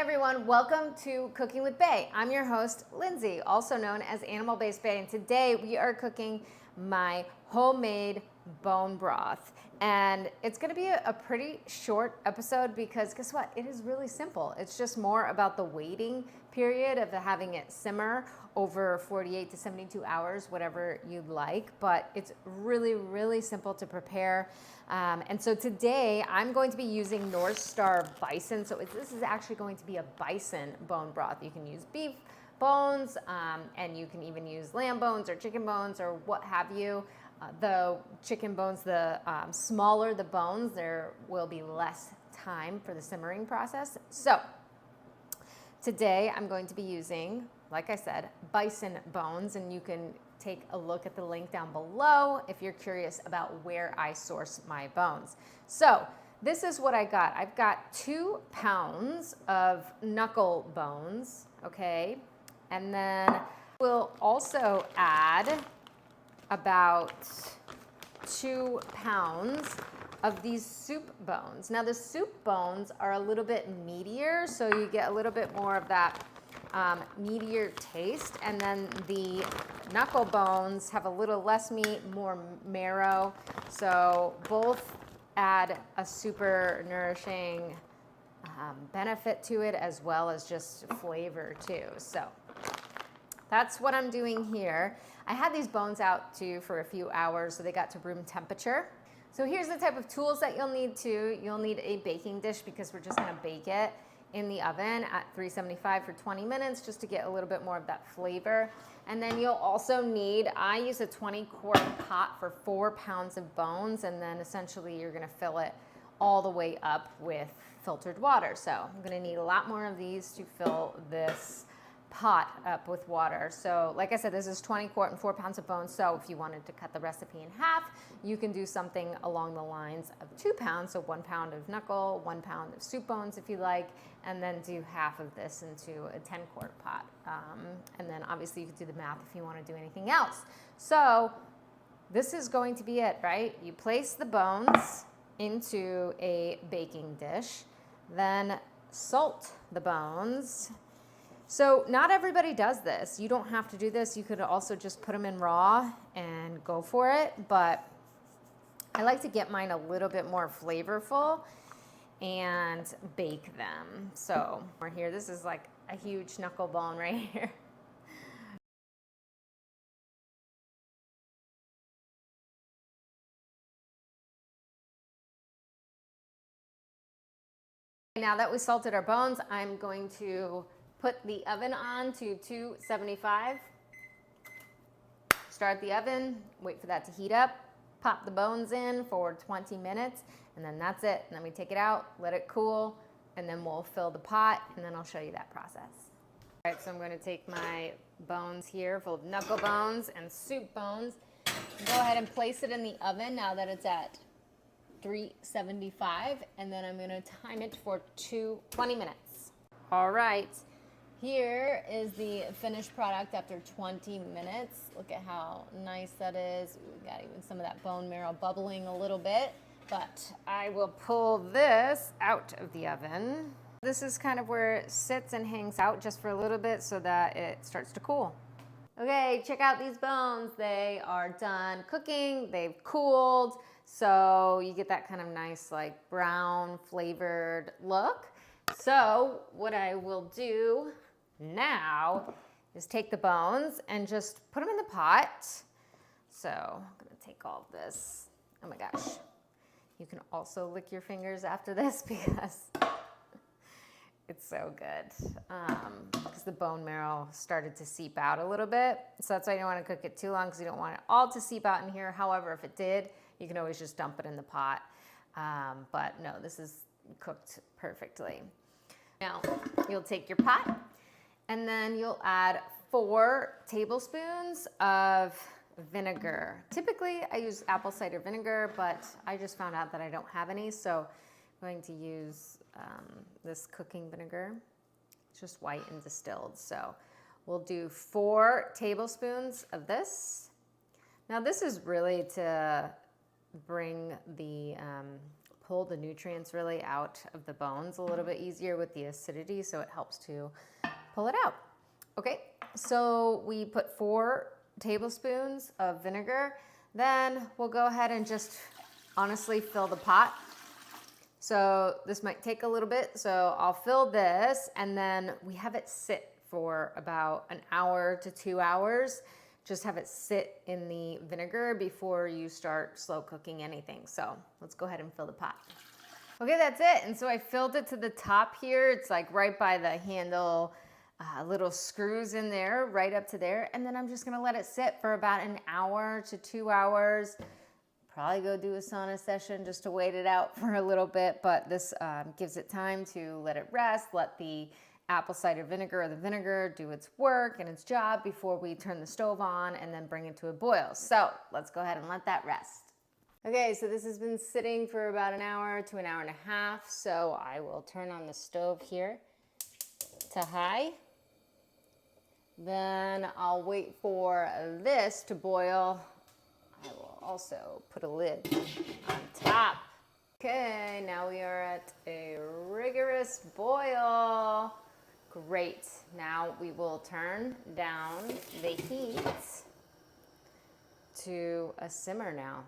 Everyone, welcome to Cooking with Bae. I'm your host, Lindsay, also known as Animal Based Bae, and today we are cooking my homemade bone broth. And it's gonna be a pretty short episode because guess what? It is really simple. It's just more about the waiting period of having it simmer over 48 to 72 hours, whatever you'd like, but it's really, really simple to prepare. And so today I'm going to be using Northstar Bison. So this is actually going to be a bison bone broth. You can use beef bones, and you can even use lamb bones or chicken bones or what have you. The chicken bones, the smaller the bones, there will be less time for the simmering process. So today I'm going to be using, like I said, bison bones, and you can take a look at the link down below if you're curious about where I source my bones. So this is what I got. I've got 2 pounds of knuckle bones, okay? And then we'll also add about 2 pounds of these soup bones. Now the soup bones are a little bit meatier, so you get a little bit more of that meatier taste, and then the knuckle bones have a little less meat, more marrow, so both add a super nourishing benefit to it as well as just flavor too. So that's what I'm doing here. I had these bones out too for a few hours, so they got to room temperature. So here's the type of tools that you'll need too. You'll need a baking dish because we're just gonna bake it in the oven at 375 for 20 minutes just to get a little bit more of that flavor. And then you'll also need, I use a 20-quart pot for 4 pounds of bones, and then essentially you're gonna fill it all the way up with filtered water. So I'm gonna need a lot more of these to fill this pot up with water. So like I said, this is 20-quart and 4 pounds of bones. So if you wanted to cut the recipe in half, you can do something along the lines of 2 pounds. So 1 pound of knuckle, 1 pound of soup bones if you like, and then do half of this into a 10-quart pot. And then obviously you could do the math if you want to do anything else. So this is going to be it, right? You place the bones into a baking dish, then salt the bones. So not everybody does this. You don't have to do this. You could also just put them in raw and go for it. But I like to get mine a little bit more flavorful and bake them. So we're here. This is like a huge knuckle bone right here. Now that we salted our bones, I'm going to put the oven on to 275. Start the oven, wait for that to heat up, pop the bones in for 20 minutes, and then that's it. And then we take it out, let it cool, and then we'll fill the pot, and then I'll show you that process. All right, so I'm going to take my bones here full of knuckle bones and soup bones. Go ahead and place it in the oven now that it's at 375, and then I'm going to time it for 20 minutes. All right. Here is the finished product after 20 minutes. Look at how nice that is. We've got even some of that bone marrow bubbling a little bit, but I will pull this out of the oven. This is kind of where it sits and hangs out just for a little bit so that it starts to cool. Okay, check out these bones. They are done cooking. They've cooled. So you get that kind of nice like brown flavored look. So what I will do now is take the bones and just put them in the pot. So I'm gonna take all of this. Oh my gosh. You can also lick your fingers after this because it's so good. Because the bone marrow started to seep out a little bit. So that's why you don't want to cook it too long because you don't want it all to seep out in here. However, if it did, you can always just dump it in the pot. But no, this is cooked perfectly. Now, you'll take your pot and then you'll add 4 tablespoons of vinegar. Typically, I use apple cider vinegar, but I just found out that I don't have any, so I'm going to use this cooking vinegar. It's just white and distilled, so we'll do 4 tablespoons of this. Now, this is really to bring the pull the nutrients really out of the bones a little bit easier with the acidity, so it helps to pull it out. Okay, so we put 4 tablespoons of vinegar. Then we'll go ahead and just honestly fill the pot. So this might take a little bit, so I'll fill this, and then we have it sit for about an hour to 2 hours. Just have it sit in the vinegar before you start slow cooking anything. So let's go ahead and fill the pot. Okay, that's it. And so I filled it to the top here. It's like right by the handle, little screws in there, right up to there. And then I'm just gonna let it sit for about an hour to 2 hours. Probably go do a sauna session just to wait it out for a little bit, but this gives it time to let it rest, let the apple cider vinegar or the vinegar do its work and its job before we turn the stove on and then bring it to a boil. So let's go ahead and let that rest. Okay, so this has been sitting for about an hour to an hour and a half. So I will turn on the stove here to high. Then I'll wait for this to boil. I will also put a lid on top. Okay, now we are at a rigorous boil. Great. Now we will turn down the heat to a simmer now.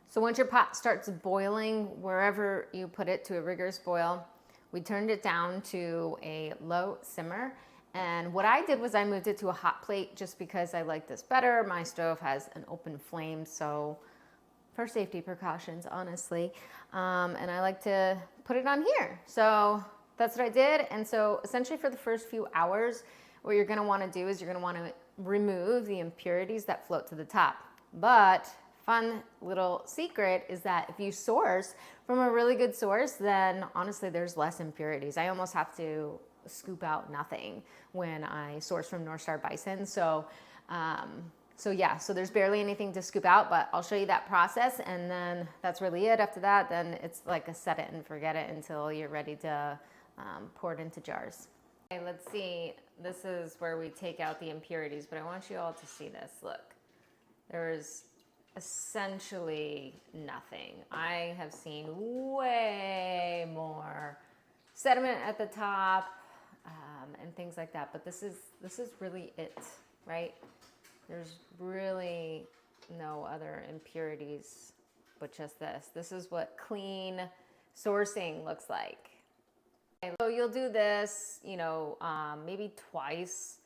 So once your pot starts boiling, wherever you put it to a rigorous boil, we turned it down to a low simmer. And what I did was I moved it to a hot plate just because I like this better. My stove has an open flame, so for safety precautions, honestly. And I like to put it on here. So that's what I did. And so essentially for the first few hours, what you're gonna wanna do is you're gonna wanna remove the impurities that float to the top. But fun little secret is that if you source from a really good source, then honestly there's less impurities. I almost have to scoop out nothing when I source from Northstar Bison. So there's barely anything to scoop out, but I'll show you that process, and then that's really it. After that, then it's like a set it and forget it until you're ready to pour it into jars. Okay, let's see. This is where we take out the impurities, but I want you all to see this. Look, there's essentially nothing. I have seen way more sediment at the top and things like that, but this is really it, right? There's really no other impurities but just this. This is what clean sourcing looks like. Okay, so you'll do this, maybe twice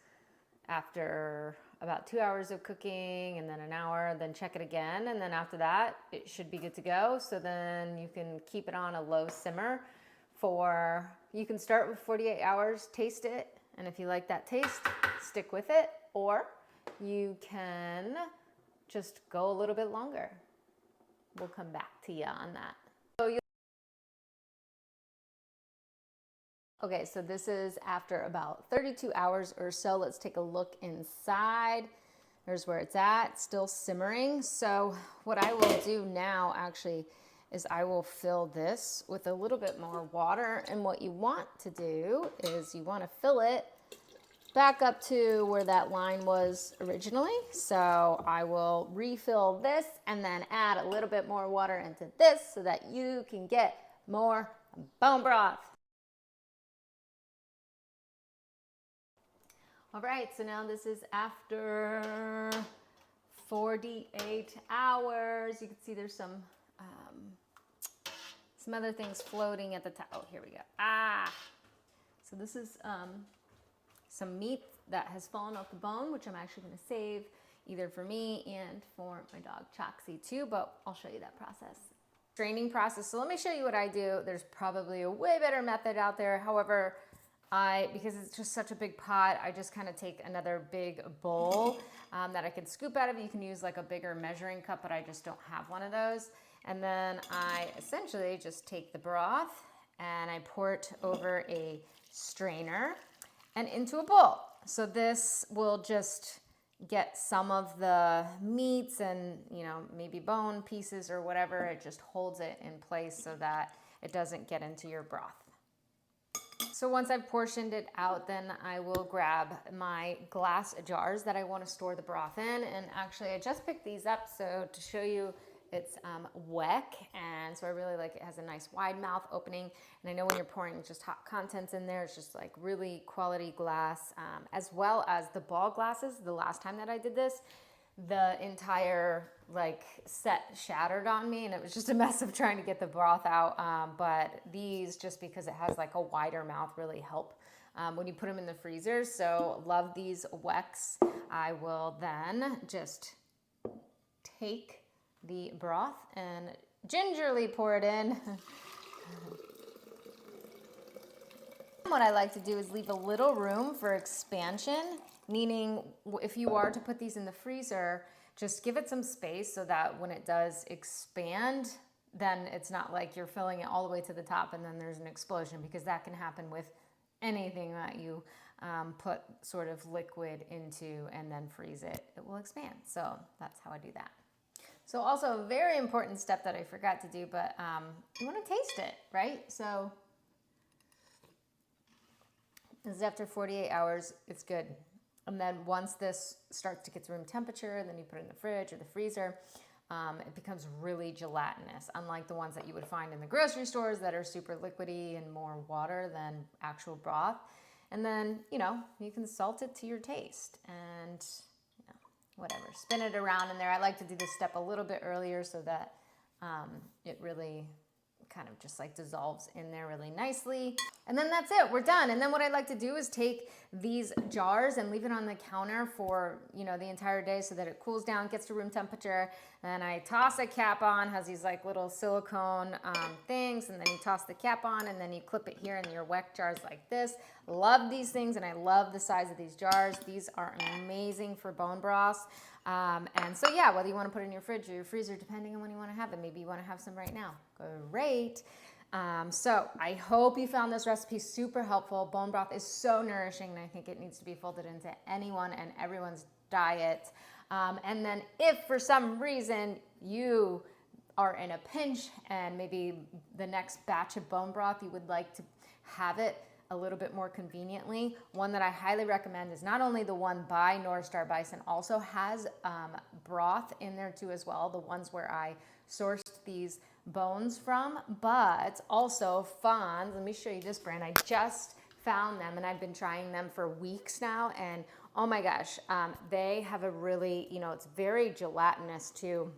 after about 2 hours of cooking, and then an hour, then check it again. And then after that, it should be good to go. So then you can keep it on a low simmer you can start with 48 hours, taste it. And if you like that taste, stick with it. Or you can just go a little bit longer. We'll come back to you on that. Okay, so this is after about 32 hours or so. Let's take a look inside. There's where it's at, still simmering. So what I will do now actually is I will fill this with a little bit more water. And what you want to do is you want to fill it back up to where that line was originally. So I will refill this and then add a little bit more water into this so that you can get more bone broth. All right, so now this is after 48 hours. You can see there's some other things floating at the top. Oh, here we go. So this is some meat that has fallen off the bone, which I'm actually gonna save either for me and for my dog Choxy too, but I'll show you that process. Straining process, so let me show you what I do. There's probably a way better method out there. However, because it's just such a big pot, I just kind of take another big bowl that I can scoop out of. You can use like a bigger measuring cup, but I just don't have one of those. And then I essentially just take the broth and I pour it over a strainer and into a bowl. So this will just get some of the meats and, maybe bone pieces or whatever. It just holds it in place so that it doesn't get into your broth. So once I've portioned it out, then I will grab my glass jars that I want to store the broth in. And actually, I just picked these up, so to show you It's weck, and so I really like it. It has a nice wide mouth opening, and I know when you're pouring just hot contents in there, it's just like really quality glass, as well as the ball glasses. The last time that I did this, the entire like set shattered on me, and it was just a mess of trying to get the broth out. But these, just because it has like a wider mouth, really help when you put them in the freezer. So love these wecks. I will then just take the broth and gingerly pour it in. What I like to do is leave a little room for expansion, meaning if you are to put these in the freezer, just give it some space so that when it does expand, then it's not like you're filling it all the way to the top and then there's an explosion, because that can happen with anything that you put sort of liquid into and then freeze it. It will expand. So that's how I do that. So also a very important step that I forgot to do, but you want to taste it, right? So this is after 48 hours, it's good. And then once this starts to get to room temperature, and then you put it in the fridge or the freezer, it becomes really gelatinous, unlike the ones that you would find in the grocery stores that are super liquidy and more water than actual broth. And then, you know, you can salt it to your taste and, you know, whatever. Spin it around in there. I like to do this step a little bit earlier so that it really kind of just like dissolves in there really nicely. And then that's it, we're done. And then what I like to do is take these jars and leave it on the counter for, you know, the entire day so that it cools down, gets to room temperature. Then I toss a cap on, has these like little silicone things, and then you toss the cap on and then you clip it here in your weck jars like this. Love these things, and I love the size of these jars. These are amazing for bone broths. And so yeah, whether you want to put it in your fridge or your freezer, depending on when you want to have it. Maybe you want to have some right now. Great. So I hope you found this recipe super helpful. Bone broth is so nourishing, and I think it needs to be folded into anyone and everyone's diet. And then if for some reason you are in a pinch and maybe the next batch of bone broth, you would like to have it a little bit more conveniently, one that I highly recommend is not only the one by Northstar Bison, also has broth in there too as well, the ones where I sourced these bones from, but also Fawn's. Let me show you this brand. I just found them and I've been trying them for weeks now, and oh my gosh, they have a really, you know, it's very gelatinous too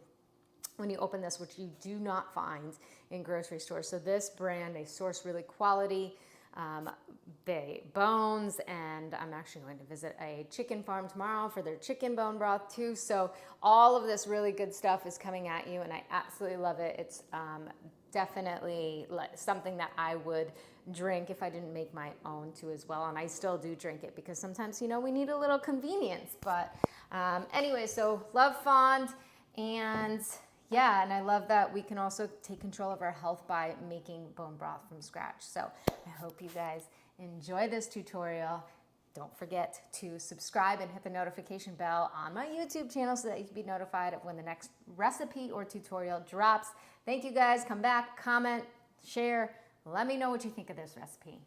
when you open this, which you do not find in grocery stores. So this brand, they source really quality bones, and I'm actually going to visit a chicken farm tomorrow for their chicken bone broth too. So all of this really good stuff is coming at you, and I absolutely love it. It's definitely something that I would drink if I didn't make my own too as well, and I still do drink it because sometimes, you know, we need a little convenience. But anyway, so love Fond, and yeah, and I love that we can also take control of our health by making bone broth from scratch. So I hope you guys enjoy this tutorial. Don't forget to subscribe and hit the notification bell on my YouTube channel so that you can be notified of when the next recipe or tutorial drops. Thank you guys. Come back, comment, share. Let me know what you think of this recipe.